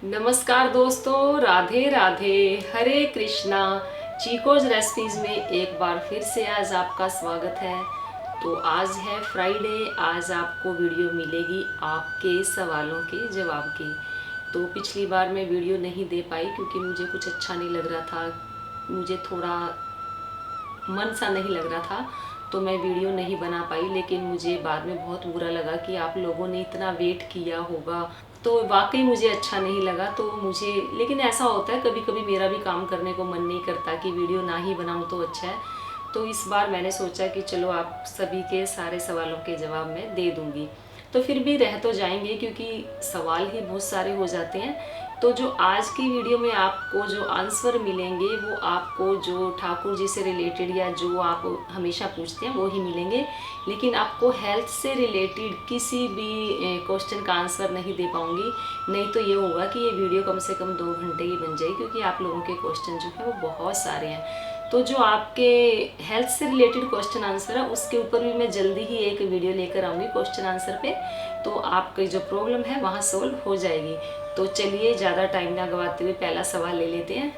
नमस्कार दोस्तों, राधे राधे, हरे कृष्णा। चीकोज रेसिपीज़ में एक बार फिर से आज आपका स्वागत है। तो आज है फ्राइडे। आज आपको वीडियो मिलेगी आपके सवालों के जवाब की। तो पिछली बार मैं वीडियो नहीं दे पाई क्योंकि मुझे कुछ अच्छा नहीं लग रहा था, मुझे थोड़ा मन सा नहीं लग रहा था, तो मैं वीडियो नहीं बना पाई। लेकिन मुझे बाद में बहुत बुरा लगा कि आप लोगों ने इतना वेट किया होगा, तो वाकई मुझे अच्छा नहीं लगा। तो मुझे लेकिन ऐसा होता है, कभी कभी मेरा भी काम करने को मन नहीं करता कि वीडियो ना ही बनाऊं तो अच्छा है। तो इस बार मैंने सोचा कि चलो आप सभी के सारे सवालों के जवाब मैं दे दूंगी। तो फिर भी रह तो जाएंगे क्योंकि सवाल ही बहुत सारे हो जाते हैं। तो जो आज की वीडियो में आपको जो आंसर मिलेंगे वो आपको जो ठाकुर जी से रिलेटेड या जो आप हमेशा पूछते हैं वो ही मिलेंगे। लेकिन आपको हेल्थ से रिलेटेड किसी भी क्वेश्चन का आंसर नहीं दे पाऊंगी। नहीं तो ये होगा कि ये वीडियो कम से कम 2 घंटे ही बन जाए, क्योंकि आप लोगों के क्वेश्चन जो है वो बहुत सारे हैं। तो जो आपके हेल्थ से रिलेटेड क्वेश्चन आंसर है उसके ऊपर भी मैं जल्दी ही एक वीडियो लेकर आऊँगी क्वेश्चन आंसर पे। तो आपकी जो प्रॉब्लम है वहाँ सोल्व हो जाएगी। तो चलिए ज़्यादा टाइम ना गवाते हुए पहला सवाल ले लेते हैं।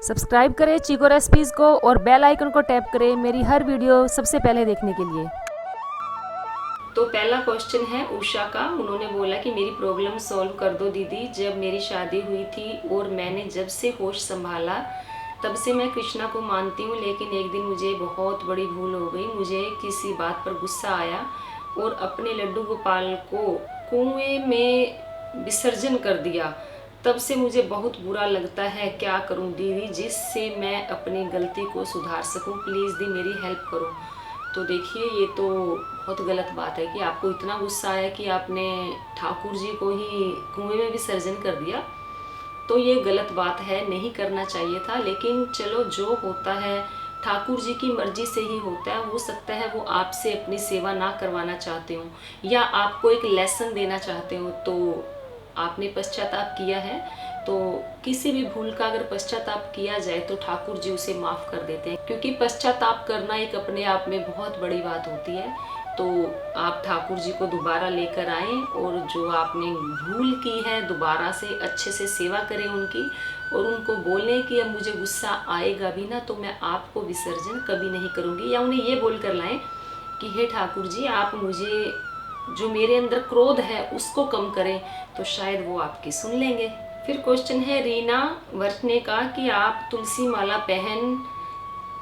सब्सक्राइब करें चीको रेसिपीज़ को और बेल आइकन को टैप करें मेरी हर वीडियो सबसे पहले देखने के लिए। तो पहला क्वेश्चन है उषा का। उन्होंने बोला कि मेरी प्रॉब्लम सॉल्व कर दो दीदी। जब मेरी शादी हुई थी और मैंने जब से होश संभाला तब से मैं कृष्णा को मानती हूँ, लेकिन एक दिन मुझे बहुत बड़ी भूल हो गई। मुझे किसी बात पर गुस्सा आया और अपने लड्डू गोपाल को कुएं में विसर्जन कर दिया। तब से मुझे बहुत बुरा लगता है। क्या करूं दीदी जिससे मैं अपनी गलती को सुधार सकूं? प्लीज़ दी मेरी हेल्प करो। तो देखिए, ये तो बहुत गलत बात है कि आपको इतना गुस्सा आया कि आपने ठाकुर जी को ही कुएं में विसर्जन कर दिया। तो ये गलत बात है, नहीं करना चाहिए था। लेकिन चलो, जो होता है ठाकुर जी की मर्जी से ही होता है। हो सकता है वो आपसे अपनी सेवा ना करवाना चाहते हो या आपको एक लेसन देना चाहते हो। तो आपने पश्चाताप किया है, तो किसी भी भूल का अगर पश्चाताप किया जाए तो ठाकुर जी उसे माफ़ कर देते हैं, क्योंकि पश्चाताप करना एक अपने आप में बहुत बड़ी बात होती है। तो आप ठाकुर जी को दोबारा लेकर आएँ और जो आपने भूल की है दोबारा से अच्छे से सेवा करें उनकी, और उनको बोलें कि अब मुझे गुस्सा आएगा भी ना तो मैं आपको विसर्जन कभी नहीं करूँगी। या उन्हें ये बोल कर लाएँ कि हे ठाकुर जी, आप मुझे जो मेरे अंदर क्रोध है उसको कम करें, तो शायद वो आपकी सुन लेंगे। फिर क्वेश्चन है रीना वर्तने का कि आप तुलसी माला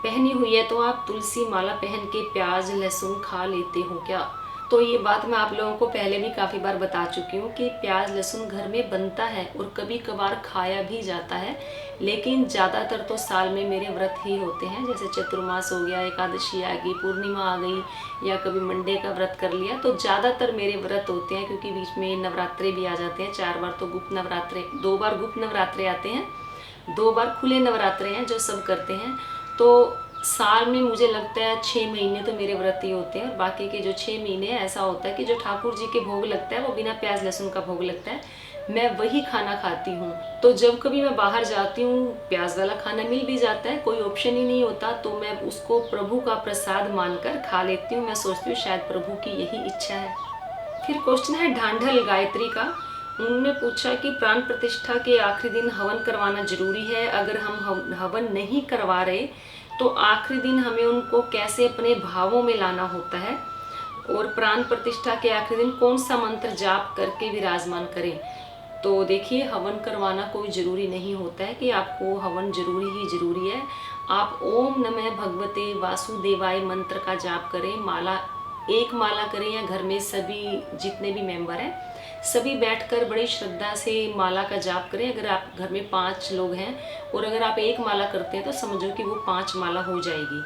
पहनी हुई है, तो आप तुलसी माला पहन के प्याज लहसुन खा लेते हो क्या? तो ये बात मैं आप लोगों को पहले भी काफ़ी बार बता चुकी हूँ कि प्याज लहसुन घर में बनता है और कभी कभार खाया भी जाता है। लेकिन ज़्यादातर तो साल में मेरे व्रत ही होते हैं, जैसे चतुर्मास हो गया, एकादशी आ गई, पूर्णिमा आ गई, या कभी मंडे का व्रत कर लिया। तो ज़्यादातर मेरे व्रत होते हैं, क्योंकि बीच में नवरात्रे भी आ जाते हैं। 4 बार तो गुप्त नवरात्रे, 2 बार गुप्त नवरात्रे आते हैं, 2 बार खुले नवरात्रे हैं जो सब करते हैं। तो साल में मुझे लगता है 6 महीने तो मेरे व्रत ही होते हैं, और बाकी के जो 6 महीने ऐसा होता है कि जो ठाकुर जी के भोग लगता है वो बिना प्याज लहसुन का भोग लगता है, मैं वही खाना खाती हूँ। तो जब कभी मैं बाहर जाती हूँ, प्याज वाला खाना मिल भी जाता है, कोई ऑप्शन ही नहीं होता, तो मैं उसको प्रभु का प्रसाद मानकर खा लेती हूँ। मैं सोचती हूँ शायद प्रभु की यही इच्छा है। फिर क्वेश्चन है ढांढल गायत्री का। उन्होंने पूछा कि प्राण प्रतिष्ठा के आखिरी दिन हवन करवाना जरूरी है। अगर हम हवन नहीं करवा रहे तो आखिरी दिन हमें उनको कैसे अपने भावों में लाना होता है, और प्राण प्रतिष्ठा के आखिरी दिन कौन सा मंत्र जाप करके विराजमान करें? तो देखिए, हवन करवाना कोई ज़रूरी नहीं होता है कि आपको हवन जरूरी ही जरूरी है। आप ओम नमः भगवते वासुदेवाय मंत्र का जाप करें, माला एक माला करें, या घर में सभी जितने भी मेंबर हैं सभी बैठकर बड़ी श्रद्धा से माला का जाप करें। अगर आप घर में 5 लोग हैं और अगर आप एक माला करते हैं तो समझो कि वो 5 माला हो जाएगी।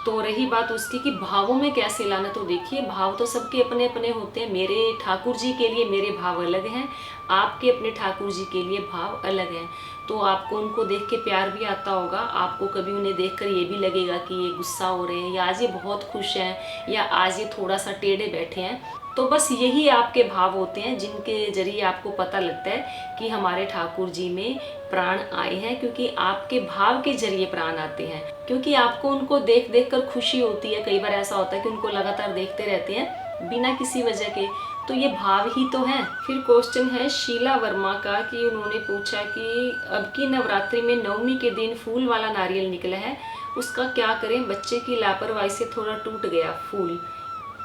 तो रही बात उसकी कि भावों में कैसे लाना, तो देखिए, भाव तो सबके अपने अपने होते हैं। मेरे ठाकुर जी के लिए मेरे भाव अलग हैं, आपके अपने ठाकुर जी के लिए भाव अलग हैं। तो आपको उनको देख के प्यार भी आता होगा। आपको कभी उन्हें देखकर ये भी लगेगा कि ये गुस्सा हो रहे हैं, या आज ये बहुत खुश हैं, या आज ये थोड़ा सा टेढ़े बैठे हैं। तो बस यही आपके भाव होते हैं जिनके जरिए आपको पता लगता है कि हमारे ठाकुर जी में प्राण आए हैं, क्योंकि आपके भाव के जरिए प्राण आते हैं। क्योंकि आपको उनको देख देख कर खुशी होती है। कई बार ऐसा होता है कि उनको लगातार देखते रहते हैं बिना किसी वजह के, तो ये भाव ही तो है। फिर क्वेश्चन है शीला वर्मा का कि उन्होंने पूछा कि अब की नवरात्रि में नवमी के दिन फूल वाला नारियल निकला है, उसका क्या करें? बच्चे की लापरवाही से थोड़ा टूट गया फूल,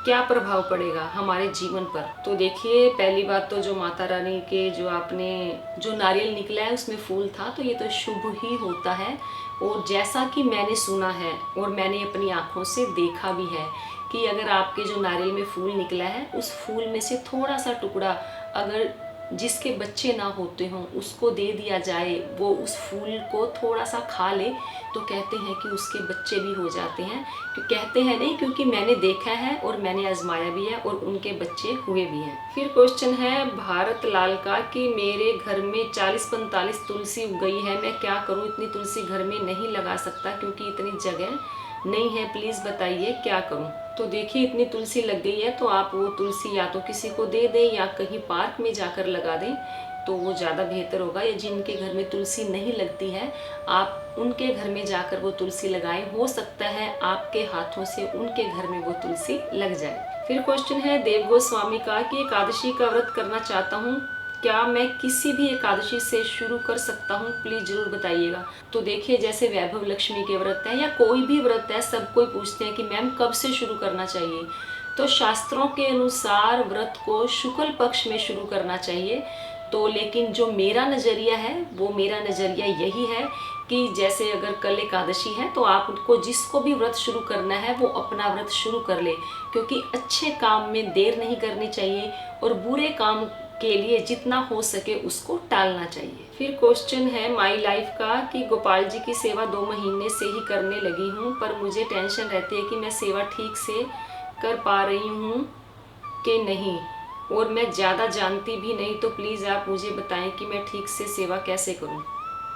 क्या प्रभाव पड़ेगा हमारे जीवन पर? तो देखिए, पहली बात तो जो माता रानी के जो आपने जो नारियल निकला है उसमें फूल था, तो ये तो शुभ ही होता है। और जैसा कि मैंने सुना है और मैंने अपनी आंखों से देखा भी है कि अगर आपके जो नारियल में फूल निकला है, उस फूल में से थोड़ा सा टुकड़ा अगर जिसके बच्चे ना होते हों उसको दे दिया जाए, वो उस फूल को थोड़ा सा खा ले, तो कहते हैं कि उसके बच्चे भी हो जाते हैं। कहते हैं नहीं, क्योंकि मैंने देखा है और मैंने आजमाया भी है और उनके बच्चे हुए भी हैं। फिर क्वेश्चन है भारत लाल का कि मेरे घर में 40-45 तुलसी उग गई है, मैं क्या करूं? इतनी तुलसी घर में नहीं लगा सकता क्योंकि इतनी जगह नहीं है, प्लीज़ बताइए क्या करूं? तो देखिए, इतनी तुलसी लग गई है तो आप वो तुलसी या तो किसी को दे दें या कहीं पार्क में जाकर लगा दें, तो वो ज़्यादा बेहतर होगा। या जिनके घर में तुलसी नहीं लगती है, आप उनके घर में जाकर वो तुलसी लगाएं। हो सकता है आपके हाथों से उनके घर में वो तुलसी लग जाए। फिर क्वेश्चन है देव गोस्वामी का कि एकादशी का व्रत करना चाहता हूँ, क्या मैं किसी भी एकादशी से शुरू कर सकता हूँ? प्लीज जरूर बताइएगा। तो देखिए, जैसे वैभव लक्ष्मी के व्रत है या कोई भी व्रत है, सब कोई पूछते हैं कि मैम कब से शुरू करना चाहिए। तो शास्त्रों के अनुसार व्रत को शुक्ल पक्ष में शुरू करना चाहिए। तो लेकिन जो मेरा नज़रिया है, वो मेरा नज़रिया यही है कि जैसे अगर कल एकादशी है तो आप उनको जिसको भी व्रत शुरू करना है वो अपना व्रत शुरू कर ले, क्योंकि अच्छे काम में देर नहीं करनी चाहिए और बुरे काम के लिए जितना हो सके उसको टालना चाहिए। फिर क्वेश्चन है माई लाइफ का कि गोपाल जी की सेवा 2 महीने से ही करने लगी हूँ, पर मुझे टेंशन रहती है कि मैं सेवा ठीक से कर पा रही हूँ कि नहीं, और मैं ज़्यादा जानती भी नहीं, तो प्लीज़ आप मुझे बताएं कि मैं ठीक से सेवा कैसे करूं।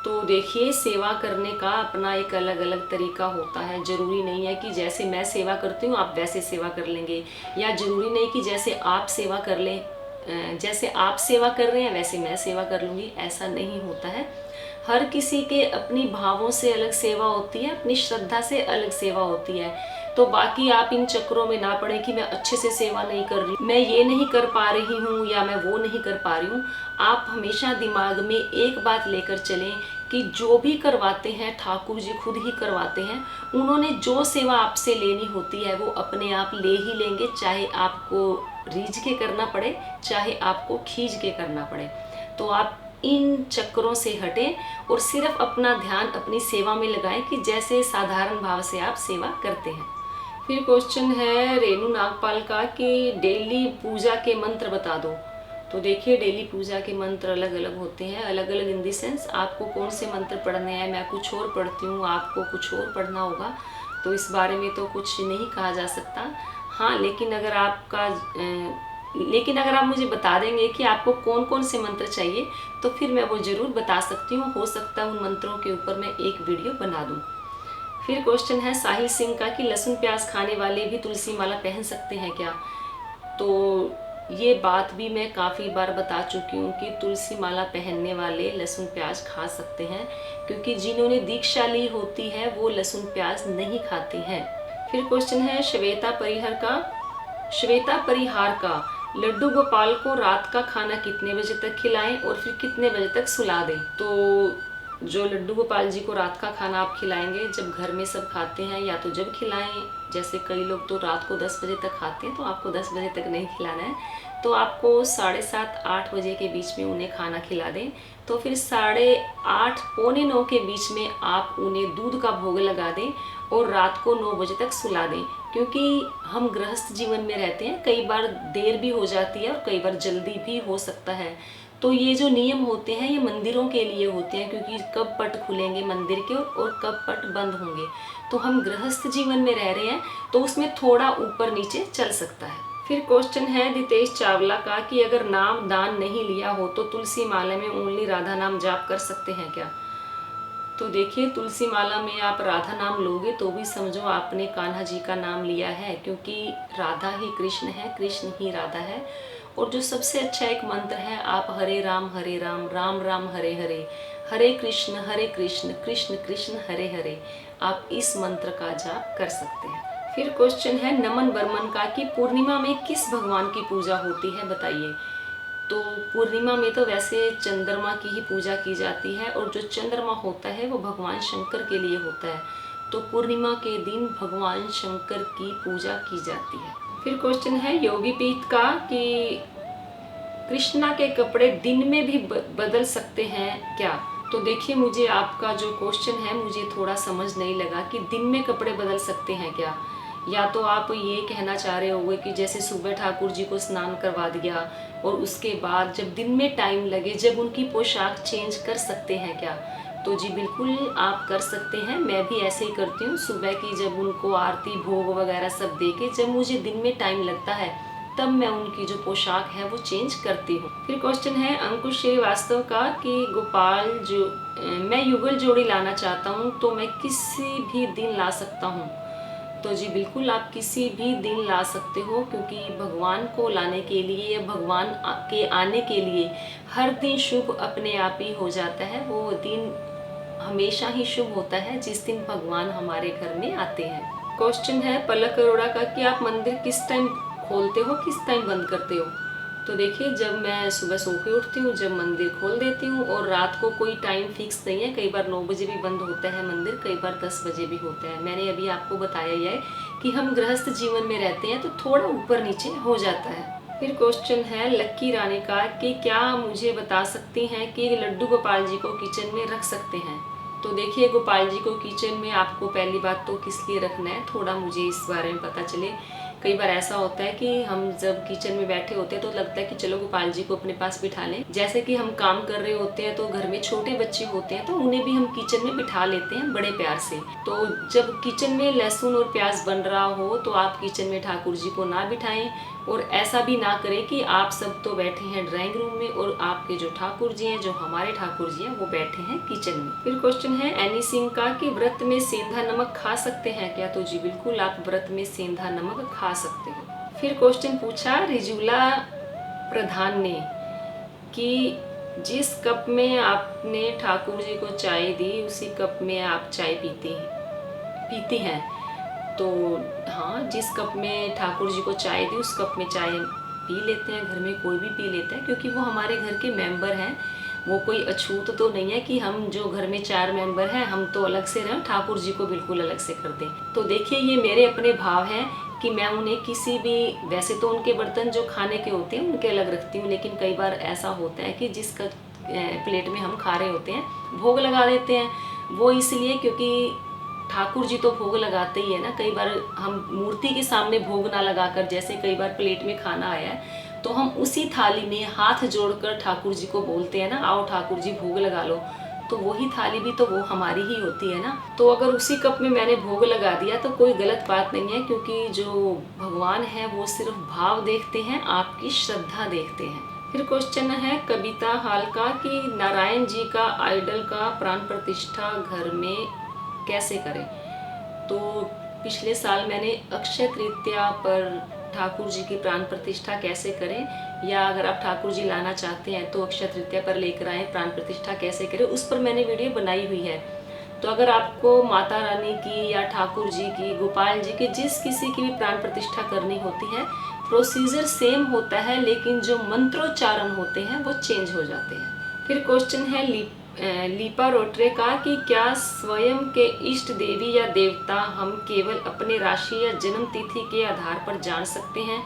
तो देखिए, सेवा करने का अपना एक अलग अलग तरीका होता है। ज़रूरी नहीं है कि जैसे मैं सेवा करती हूँ आप वैसे सेवा कर लेंगे, या ज़रूरी नहीं कि जैसे आप सेवा कर लें, जैसे आप सेवा कर रहे हैं वैसे मैं सेवा कर लूँगी, ऐसा नहीं होता है। हर किसी के अपनी भावों से अलग सेवा होती है, अपनी श्रद्धा से अलग सेवा होती है। तो बाकी आप इन चक्रों में ना पड़े कि मैं अच्छे से सेवा नहीं कर रही, मैं ये नहीं कर पा रही हूँ या मैं वो नहीं कर पा रही हूँ। आप हमेशा दिमाग में एक बात लेकर चलें कि जो भी करवाते हैं ठाकुर जी खुद ही करवाते हैं। उन्होंने जो सेवा आपसे लेनी होती है वो अपने आप ले ही लेंगे, चाहे आपको रीझ के करना पड़े, चाहे आपको खींच के करना पड़े। तो आप इन चक्रों से हटें और सिर्फ अपना ध्यान अपनी सेवा में लगाएं कि जैसे साधारण भाव से आप सेवा करते हैं। फिर क्वेश्चन है रेणु नागपाल का कि डेली पूजा के मंत्र बता दो। तो देखिए, डेली पूजा के मंत्र अलग अलग होते हैं, अलग अलग इन दी सेंस आपको कौन से मंत्र पढ़ने हैं। मैं कुछ और पढ़ती हूँ, आपको कुछ और पढ़ना होगा, तो इस बारे में तो कुछ नहीं कहा जा सकता। हाँ, लेकिन अगर आप मुझे बता देंगे कि आपको कौन कौन से मंत्र चाहिए, तो फिर मैं वो ज़रूर बता सकती हूँ। हो सकता है उन मंत्रों के ऊपर मैं एक वीडियो बना दूँ। फिर क्वेश्चन है साहिल सिंह का कि लहसुन प्याज खाने वाले भी तुलसी माला पहन सकते हैं क्या? तो ये बात भी मैं काफ़ी बार बता चुकी हूँ कि तुलसी माला पहनने वाले लहसुन प्याज खा सकते हैं, क्योंकि जिन्होंने दीक्षा ली होती है वो लहसुन प्याज नहीं खाते हैं। फिर क्वेश्चन है श्वेता परिहार का लड्डू गोपाल को रात का खाना कितने बजे तक खिलाएं और फिर कितने बजे तक सुला दें? तो जो लड्डू गोपाल जी को रात का खाना आप खिलाएंगे, जब घर में सब खाते हैं या तो जब खिलाएं, जैसे कई लोग तो रात को 10 बजे तक खाते हैं, तो आपको 10 बजे तक नहीं खिलाना है, तो आपको 7:30-8 बजे के बीच में उन्हें खाना खिला दें। तो फिर 8:30 पौने 9 के बीच में आप उन्हें दूध का भोग लगा दें और रात को 9 बजे तक सुला दें, क्योंकि हम गृहस्थ जीवन में रहते हैं, कई बार देर भी हो जाती है और कई बार जल्दी भी हो सकता है। तो ये जो नियम होते हैं ये मंदिरों के लिए होते हैं, क्योंकि कब पट खुलेंगे मंदिर के और कब पट बंद होंगे। तो हम गृहस्थ जीवन में रह रहे हैं तो उसमें थोड़ा ऊपर नीचे चल सकता है। फिर क्वेश्चन है दितेश चावला का कि अगर नाम दान नहीं लिया हो तो तुलसी माला में ओनली राधा नाम जाप कर सकते हैं क्या? तो देखिए, तुलसी माला में आप राधा नाम लोगे तो भी समझो आपने कान्हा जी का नाम लिया है, क्योंकि राधा ही कृष्ण है, कृष्ण ही राधा है। और जो सबसे अच्छा एक मंत्र है, आप हरे राम राम राम हरे हरे, हरे कृष्ण कृष्ण कृष्ण हरे हरे, आप इस मंत्र का जाप कर सकते हैं। फिर क्वेश्चन है नमन बर्मन का कि पूर्णिमा में किस भगवान की पूजा होती है, बताइए। तो पूर्णिमा में तो वैसे चंद्रमा की ही पूजा की जाती है, और जो चंद्रमा होता है वो भगवान शंकर के लिए होता है, तो पूर्णिमा के दिन भगवान शंकर की पूजा की जाती है। फिर क्वेश्चन है योगी पीठ का कि कृष्णा के कपड़े दिन में भी बदल सकते हैं क्या? तो देखिए, मुझे आपका जो क्वेश्चन है मुझे थोड़ा समझ नहीं लगा कि दिन में कपड़े बदल सकते हैं क्या। या तो आप ये कहना चाह रहे होंगे कि जैसे सुबह ठाकुर जी को स्नान करवा दिया और उसके बाद जब दिन में टाइम लगे जब उनकी पोशाक चेंज कर सकते हैं क्या? तो जी बिल्कुल आप कर सकते हैं। मैं भी ऐसे ही करती हूँ, सुबह की जब उनको आरती भोग वगैरह सब दे के जब मुझे दिन में टाइम लगता है तब मैं उनकी जो पोशाक है वो चेंज करती हूँ। फिर क्वेश्चन है अंकुश श्रीवास्तव का कि गोपाल जो मैं युगल जोड़ी लाना चाहता हूँ तो मैं किसी भी दिन ला सकता हूँ? तो जी बिल्कुल आप किसी भी दिन ला सकते हो, क्योंकि भगवान को लाने के लिए या भगवान के आने के लिए हर दिन शुभ अपने आप ही हो जाता है। वो दिन हमेशा ही शुभ होता है जिस दिन भगवान हमारे घर में आते हैं। क्वेश्चन है पलक अरोड़ा का कि आप मंदिर किस टाइम खोलते हो, किस टाइम बंद करते हो? तो देखिए, जब मैं सुबह सो के उठती हूँ जब मंदिर खोल देती हूँ, और रात को कोई टाइम फिक्स नहीं है। कई बार 9 बजे भी बंद होता है मंदिर, कई बार 10 बजे भी होता है। मैंने अभी आपको बताया ही है कि हम गृहस्थ जीवन में रहते हैं तो थोड़ा ऊपर नीचे हो जाता है। फिर क्वेश्चन है लक्की रानी का कि क्या मुझे बता सकती हैं कि लड्डू गोपाल जी को किचन में रख सकते हैं? तो देखिए, गोपाल जी को किचन में आपको पहली बात तो किस लिए रखना है, थोड़ा मुझे इस बारे में पता चले। कई बार ऐसा होता है कि हम जब किचन में बैठे होते हैं तो लगता है कि चलो गोपाल जी को अपने पास बिठा लें। जैसे कि हम काम कर रहे होते हैं तो घर में छोटे बच्चे होते हैं तो उन्हें भी हम किचन में बिठा लेते हैं बड़े प्यार से। तो जब किचन में लहसुन और प्याज बन रहा हो तो आप किचन में ठाकुर जी को ना बिठाएं, और ऐसा भी ना करें कि आप सब तो बैठे हैं ड्राइंग रूम में और आपके जो ठाकुर जी हैं, जो हमारे ठाकुर जी हैं, वो बैठे हैं किचन में। फिर क्वेश्चन है एनी सिंह का कि व्रत में सेंधा नमक खा सकते हैं क्या? तो जी बिल्कुल आप व्रत में सेंधा नमक खा सकते हो। फिर क्वेश्चन पूछा रिजुला प्रधान ने कि जिस कप में आपने ठाकुर जी को चाय दी उसी कप में आप चाय पीती हैं। तो हाँ, जिस कप में ठाकुर जी को चाय दी उस कप में चाय पी लेते हैं, घर में कोई भी पी लेता है, क्योंकि वो हमारे घर के मेंबर हैं। वो कोई अछूत तो नहीं है कि हम जो घर में 4 मेंबर हैं हम तो अलग से रहें, ठाकुर जी को बिल्कुल अलग से कर दें। तो देखिए, ये मेरे अपने भाव हैं कि मैं उन्हें किसी भी, वैसे तो उनके बर्तन जो खाने के होते हैं उनके अलग रखती हूँ, लेकिन कई बार ऐसा होता है कि जिसका प्लेट में हम खा रहे होते हैं भोग लगा देते हैं। वो इसलिए क्योंकि ठाकुर जी तो भोग लगाते ही है ना। कई बार हम मूर्ति के सामने भोग ना लगाकर, जैसे कई बार प्लेट में खाना आया है तो हम उसी थाली में हाथ जोड़कर ठाकुर जी को बोलते हैं ना, आओ ठाकुर जी भोग लगा लो। तो वही थाली भी तो वो हमारी ही होती है ना। तो अगर उसी कप में मैंने भोग लगा दिया तो कोई गलत बात नहीं है, क्योंकि जो भगवान है वो सिर्फ भाव देखते हैं, आपकी श्रद्धा देखते हैं। फिर क्वेश्चन है कविता हाल का कि नारायण जी का आइडल का प्राण प्रतिष्ठा घर में कैसे करें? तो पिछले साल मैंने अक्षय तृतीया पर ठाकुर जी की प्राण प्रतिष्ठा कैसे करें, या अगर आप ठाकुर जी लाना चाहते हैं तो अक्षय तृतीया पर लेकर आए प्राण प्रतिष्ठा कैसे करें, उस पर मैंने वीडियो बनाई हुई है। तो अगर आपको माता रानी की या ठाकुर जी की, गोपाल जी की, जिस किसी की भी प्राण प्रतिष्ठा करनी होती है, प्रोसीजर सेम होता है, लेकिन जो मंत्रोच्चारण होते हैं वो चेंज हो जाते हैं। फिर क्वेश्चन है लीपा रोटरे का कि क्या स्वयं के इष्ट देवी या देवता हम केवल अपने राशि या जन्म तिथि के आधार पर जान सकते हैं,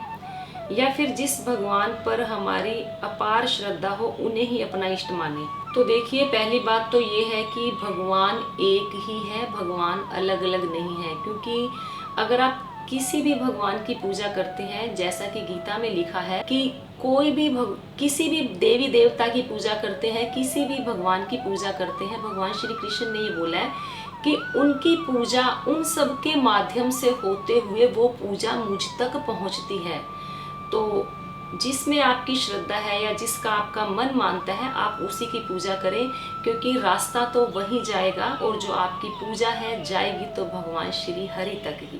या फिर जिस भगवान पर हमारी अपार श्रद्धा हो उन्हें ही अपना इष्ट माने? तो देखिए, पहली बात तो ये है कि भगवान एक ही है, भगवान अलग अलग नहीं है। क्योंकि अगर आप किसी भी भगवान की पूजा करते हैं, जैसा कि गीता में लिखा है कि कोई भी किसी भी देवी देवता की पूजा करते हैं, किसी भी भगवान की पूजा करते हैं, भगवान श्री कृष्ण ने ये बोला है कि उनकी पूजा उन सब के माध्यम से होते हुए वो पूजा मुझ तक पहुंचती है। तो जिसमें आपकी श्रद्धा है या जिसका आपका मन मानता है आप उसी की पूजा करें, क्योंकि रास्ता तो वही जाएगा और जो आपकी पूजा है जाएगी तो भगवान श्री हरि तक ही।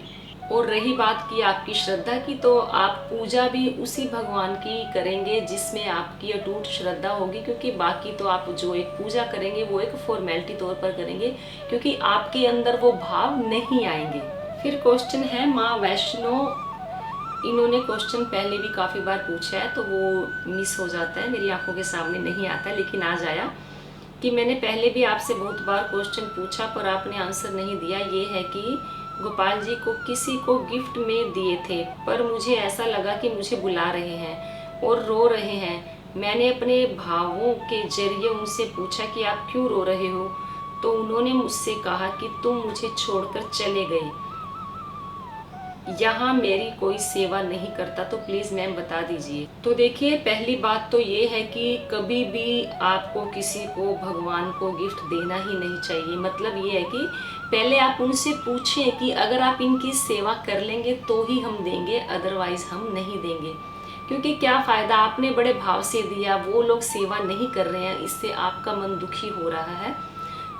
और रही बात की आपकी श्रद्धा की, तो आप पूजा भी उसी भगवान की करेंगे जिसमें आपकी अटूट श्रद्धा होगी, क्योंकि बाकी तो आप जो एक पूजा करेंगे वो एक फॉर्मेलिटी तौर पर करेंगे, क्योंकि आपके अंदर वो भाव नहीं आएंगे। फिर क्वेश्चन है माँ वैष्णो, इन्होंने क्वेश्चन पहले भी काफ़ी बार पूछा है तो वो मिस हो जाता है, मेरी आंखों के सामने नहीं आता है, लेकिन आज आया कि मैंने पहले भी आपसे बहुत बार क्वेश्चन पूछा पर आपने आंसर नहीं दिया। ये है कि गोपाल जी को किसी को गिफ्ट में दिए थे, पर मुझे ऐसा लगा कि मुझे बुला रहे हैं और रो रहे हैं। मैंने अपने भावों के जरिए उनसे पूछा कि आप क्यों रो रहे हो, तो उन्होंने मुझसे कहा कि तुम मुझे छोड़कर चले गए, यहाँ मेरी कोई सेवा नहीं करता, तो प्लीज़ मैम बता दीजिए। तो देखिए, पहली बात तो ये है कि कभी भी आपको किसी को भगवान को गिफ्ट देना ही नहीं चाहिए। मतलब ये है कि पहले आप उनसे पूछें कि अगर आप इनकी सेवा कर लेंगे तो ही हम देंगे, अदरवाइज हम नहीं देंगे। क्योंकि क्या फ़ायदा, आपने बड़े भाव से दिया, वो लोग सेवा नहीं कर रहे हैं, इससे आपका मन दुखी हो रहा है।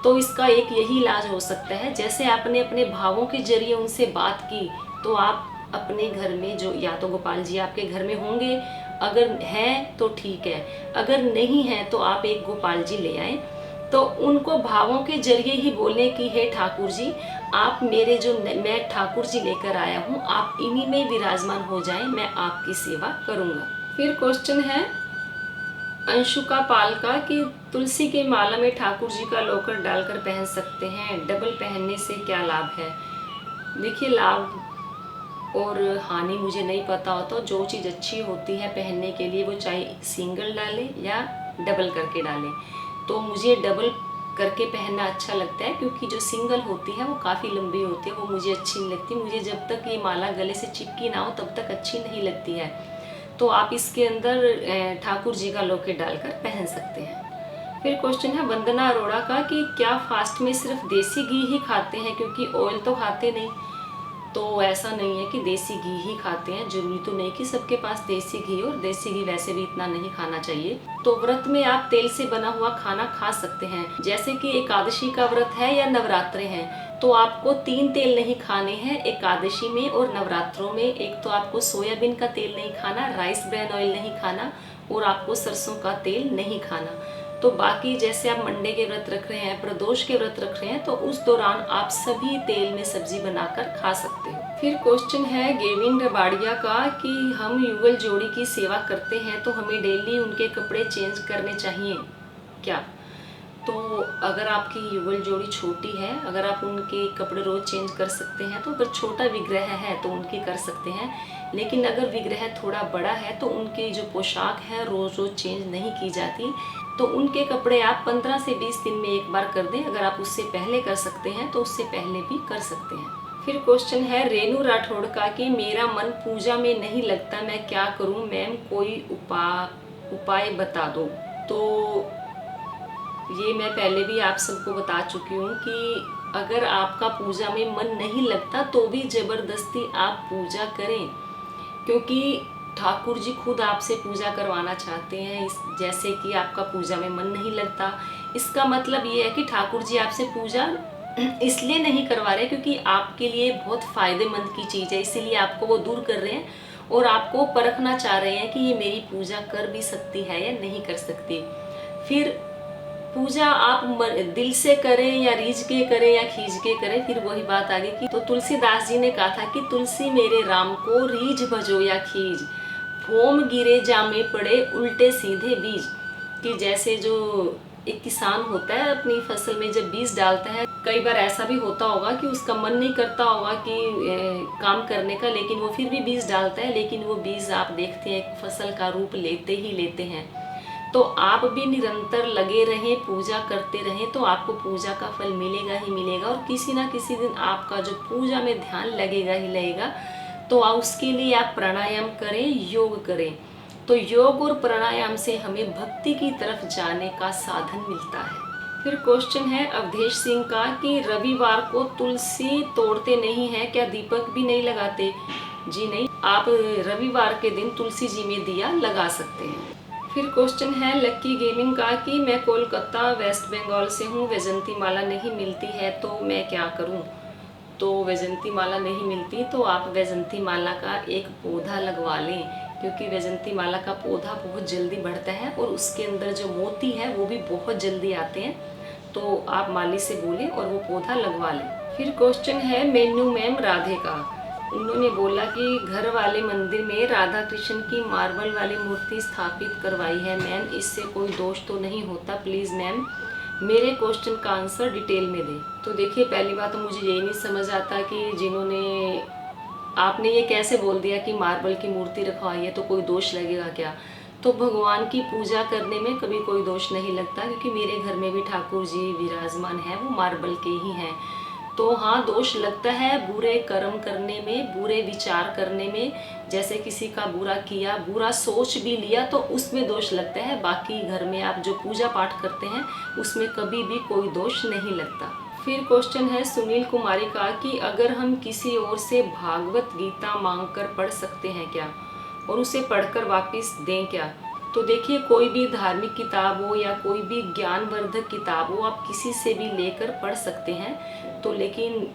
तो इसका एक यही इलाज हो सकता है, जैसे आपने अपने भावों के जरिए उनसे बात की, तो आप अपने घर में जो, या तो गोपाल जी आपके घर में होंगे, अगर हैं तो ठीक है, अगर नहीं है तो आप एक गोपाल जी ले आए। तो उनको भावों के जरिए ही बोले कि हे ठाकुर जी, आप मेरे जो मैं ठाकुर जी लेकर आया हूँ, आप इन्हीं में विराजमान हो जाएं, मैं आपकी सेवा करूँगा। फिर क्वेश्चन है अंशुका पाल का कि तुलसी के माला में ठाकुर जी का लोकर डालकर पहन सकते हैं, डबल पहनने से क्या लाभ है? देखिए, लाभ और हानि मुझे नहीं पता होता। तो जो चीज़ अच्छी होती है पहनने के लिए, वो चाहे सिंगल डाले या डबल करके डालें, तो मुझे डबल करके पहनना अच्छा लगता है, क्योंकि जो सिंगल होती है वो काफ़ी लंबी होती है, वो मुझे अच्छी नहीं लगती। मुझे जब तक ये माला गले से चिपकी ना हो तब तक अच्छी नहीं लगती है। तो आप इसके अंदर ठाकुर जी का लॉकेट डालकर पहन सकते हैं। फिर क्वेश्चन है वंदना अरोड़ा का कि क्या फास्ट में सिर्फ देसी घी ही खाते हैं, क्योंकि ऑयल तो खाते नहीं? तो ऐसा नहीं है कि देसी घी ही खाते हैं, जरूरी तो नहीं कि सबके पास देसी घी, और देसी घी वैसे भी इतना नहीं खाना चाहिए। तो व्रत में आप तेल से बना हुआ खाना खा सकते हैं, जैसे कि एकादशी का व्रत है या नवरात्रे हैं, तो आपको 3 तेल नहीं खाने हैं एकादशी में और नवरात्रों में। एक तो आपको सोयाबीन का तेल नहीं खाना, राइस ब्रैन ऑयल नहीं खाना, और आपको सरसों का तेल नहीं खाना। तो बाकी जैसे आप मंडे के व्रत रख रहे हैं, प्रदोष के व्रत रख रहे हैं, तो उस दौरान आप सभी तेल में सब्जी बनाकर खा सकते हो। फिर क्वेश्चन है गेविन रबाड़िया का कि हम युगल जोड़ी की सेवा करते हैं तो हमें डेली उनके कपड़े चेंज करने चाहिए क्या? तो अगर आपकी युगल जोड़ी छोटी है, अगर आप उनके कपड़े रोज चेंज कर सकते हैं, तो अगर छोटा विग्रह है तो उनकी कर सकते हैं, लेकिन अगर विग्रह थोड़ा बड़ा है तो उनकी जो पोशाक है रोज रोज चेंज नहीं की जाती, तो उनके कपड़े आप 15 से 20 दिन में एक बार कर दें। अगर आप उससे पहले कर सकते हैं तो उससे पहले भी कर सकते हैं। फिर क्वेश्चन है रेनू राठौड़ का कि मेरा मन पूजा में नहीं लगता, मैं क्या करूं मैम, कोई उपाय बता दो। तो ये मैं पहले भी आप सबको बता चुकी हूँ कि अगर आपका पूजा में मन नहीं लगता तो भी जबरदस्ती आप पूजा करें, क्योंकि ठाकुर जी खुद आपसे पूजा करवाना चाहते हैं। जैसे कि आपका पूजा में मन नहीं लगता, इसका मतलब ये है कि ठाकुर जी आपसे पूजा इसलिए नहीं करवा रहे क्योंकि आपके लिए बहुत फायदेमंद की चीज़ है, इसीलिए आपको वो दूर कर रहे हैं और आपको परखना चाह रहे हैं कि ये मेरी पूजा कर भी सकती है या नहीं कर सकती। फिर पूजा आप दिल से करें या रीझ के करें या खींच के करें, फिर वही बात आ गई कि तो तुलसीदास जी ने कहा था कि तुलसी मेरे राम को रीझ भजो या खींच, फोम गिरे जामे पड़े उल्टे सीधे बीज। कि जैसे जो एक किसान होता है अपनी फसल में जब बीज डालता है, कई बार ऐसा भी होता होगा कि उसका मन नहीं करता होगा कि काम करने का, लेकिन वो फिर भी बीज डालता है, लेकिन वो बीज आप देखते हैं फसल का रूप लेते ही लेते हैं। तो आप भी निरंतर लगे रहें, पूजा करते रहें, तो आपको पूजा का फल मिलेगा ही मिलेगा, और किसी ना किसी दिन आपका जो पूजा में ध्यान लगेगा ही लगेगा। तो उसके लिए आप प्राणायाम करें, योग करें। तो योग और प्राणायाम से हमें भक्ति की तरफ जाने का साधन मिलता है। फिर क्वेश्चन है अवधेश सिंह का कि रविवार को तुलसी तोड़ते नहीं हैं क्या, दीपक भी नहीं लगाते? जी नहीं, आप रविवार के दिन तुलसी जी में दिया लगा सकते हैं। फिर क्वेश्चन है लक्की गेमिंग का कि मैं कोलकाता वेस्ट बंगाल से हूँ, वैजंती माला नहीं मिलती है तो मैं क्या करूँ। तो वैजंती माला नहीं मिलती तो आप वैजंती माला का एक पौधा लगवा लें, क्योंकि वैजंती माला का पौधा बहुत जल्दी बढ़ता है और उसके अंदर जो मोती है वो भी बहुत जल्दी आते हैं। तो आप माली से बोलें और वो पौधा लगवा लें। फिर क्वेश्चन है मेनू मैम राधे का। उन्होंने बोला कि घर वाले मंदिर में राधा कृष्ण की मार्बल वाली मूर्ति स्थापित करवाई है मैम, इससे कोई दोष तो नहीं होता, प्लीज़ मैम मेरे क्वेश्चन का आंसर डिटेल में दें। तो देखिए, पहली बात तो मुझे यही नहीं समझ आता कि जिन्होंने आपने ये कैसे बोल दिया कि मार्बल की मूर्ति रखवाई है तो कोई दोष लगेगा क्या। तो भगवान की पूजा करने में कभी कोई दोष नहीं लगता, क्योंकि मेरे घर में भी ठाकुर जी विराजमान है, वो मार्बल के ही हैं। तो हाँ, दोष लगता है बुरे कर्म करने में, बुरे विचार करने में। जैसे किसी का बुरा किया, बुरा सोच भी लिया तो उसमें दोष लगता है। बाकी घर में आप जो पूजा पाठ करते हैं उसमें कभी भी कोई दोष नहीं लगता। फिर क्वेश्चन है सुनील कुमारी का कि अगर हम किसी और से भागवत गीता मांगकर पढ़ सकते हैं क्या, और उसे पढ़कर वापस दें क्या। तो देखिए, कोई भी धार्मिक किताब हो या कोई भी ज्ञानवर्धक किताब हो, आप किसी से भी लेकर पढ़ सकते हैं। तो लेकिन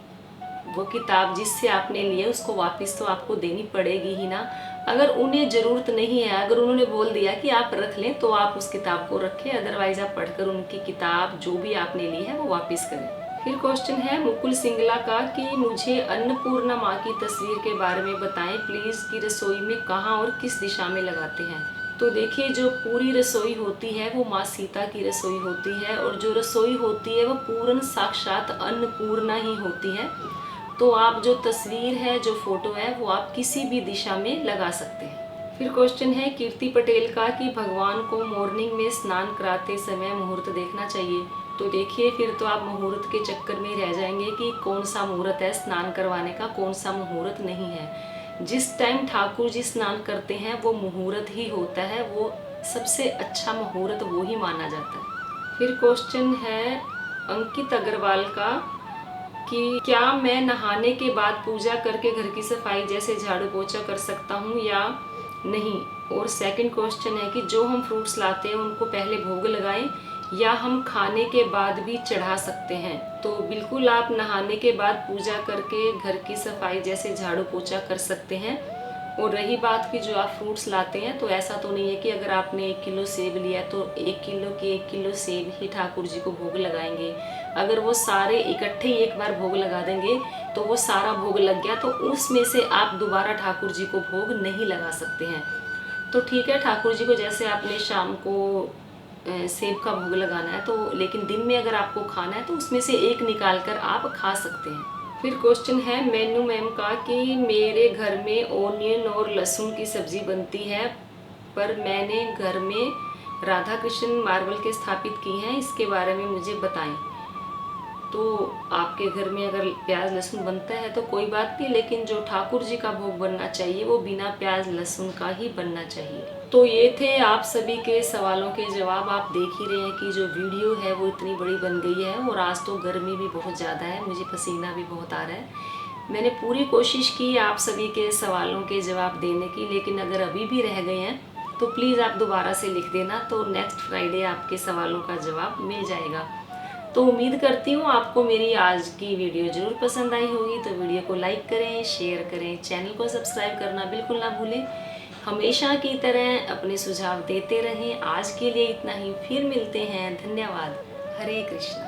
वो किताब जिससे आपने लिया उसको वापस तो आपको देनी पड़ेगी ही ना। अगर उन्हें ज़रूरत नहीं है, अगर उन्होंने बोल दिया कि आप रख लें तो आप उस किताब को रखें, अदरवाइज आप पढ़कर उनकी किताब जो भी आपने ली है वो वापस करें। फिर क्वेश्चन है मुकुल सिंगला का कि मुझे अन्नपूर्णा माँ की तस्वीर के बारे में बताएं प्लीज़, कि रसोई में कहाँ और किस दिशा में लगाते हैं। तो देखिए, जो पूरी रसोई होती है वो माँ सीता की रसोई होती है, और जो रसोई होती है वो पूर्ण साक्षात अन्नपूर्णा ही होती है। तो आप जो तस्वीर है, जो फोटो है, वो आप किसी भी दिशा में लगा सकते हैं। फिर क्वेश्चन है कीर्ति पटेल का कि भगवान को मॉर्निंग में स्नान कराते समय मुहूर्त देखना चाहिए। तो देखिए, फिर तो आप मुहूर्त के चक्कर में रह जाएंगे कि कौन सा मुहूर्त है स्नान करवाने का, कौन सा मुहूर्त नहीं है। जिस टाइम ठाकुर जी स्नान करते हैं वो मुहूर्त ही होता है, वो सबसे अच्छा मुहूर्त वो ही माना जाता है। फिर क्वेश्चन है अंकित अग्रवाल का कि क्या मैं नहाने के बाद पूजा करके घर की सफाई जैसे झाड़ू पोछा कर सकता हूँ या नहीं। और सेकंड क्वेश्चन है कि जो हम फ्रूट्स लाते हैं उनको पहले भोग लगाएं या हम खाने के बाद भी चढ़ा सकते हैं। तो बिल्कुल आप नहाने के बाद पूजा करके घर की सफाई जैसे झाड़ू पोछा कर सकते हैं। और रही बात कि जो आप फ्रूट्स लाते हैं, तो ऐसा तो नहीं है कि अगर आपने 1 किलो सेब लिया तो 1 किलो के 1 किलो सेब ही ठाकुर जी को भोग लगाएंगे। अगर वो सारे इकट्ठे ही एक बार भोग लगा देंगे तो वो सारा भोग लग गया, तो उसमें से आप दोबारा ठाकुर जी को भोग नहीं लगा सकते हैं। तो ठीक है, ठाकुर जी को जैसे आपने शाम को सेब का भोग लगाना है, तो लेकिन दिन में अगर आपको खाना है तो उसमें से एक निकाल कर आप खा सकते हैं। फिर क्वेश्चन है मेनू मैम का कि मेरे घर में ओनियन और लहसुन की सब्जी बनती है, पर मैंने घर में राधा कृष्ण मार्बल के स्थापित की हैं, इसके बारे में मुझे बताएं। तो आपके घर में अगर प्याज लहसुन बनता है तो कोई बात नहीं, लेकिन जो ठाकुर जी का भोग बनना चाहिए वो बिना प्याज लहसुन का ही बनना चाहिए। तो ये थे आप सभी के सवालों के जवाब। आप देख ही रहे हैं कि जो वीडियो है वो इतनी बड़ी बन गई है, और आज तो गर्मी भी बहुत ज़्यादा है, मुझे पसीना भी बहुत आ रहा है। मैंने पूरी कोशिश की आप सभी के सवालों के जवाब देने की, लेकिन अगर अभी भी रह गए हैं तो प्लीज़ आप दोबारा से लिख देना, तो नेक्स्ट फ्राइडे आपके सवालों का जवाब मिल जाएगा। तो उम्मीद करती हूँ आपको मेरी आज की वीडियो ज़रूर पसंद आई होगी। तो वीडियो को लाइक करें, शेयर करें, चैनल को सब्सक्राइब करना बिल्कुल ना भूलें। हमेशा की तरह अपने सुझाव देते रहें। आज के लिए इतना ही, फिर मिलते हैं। धन्यवाद। हरे कृष्णा।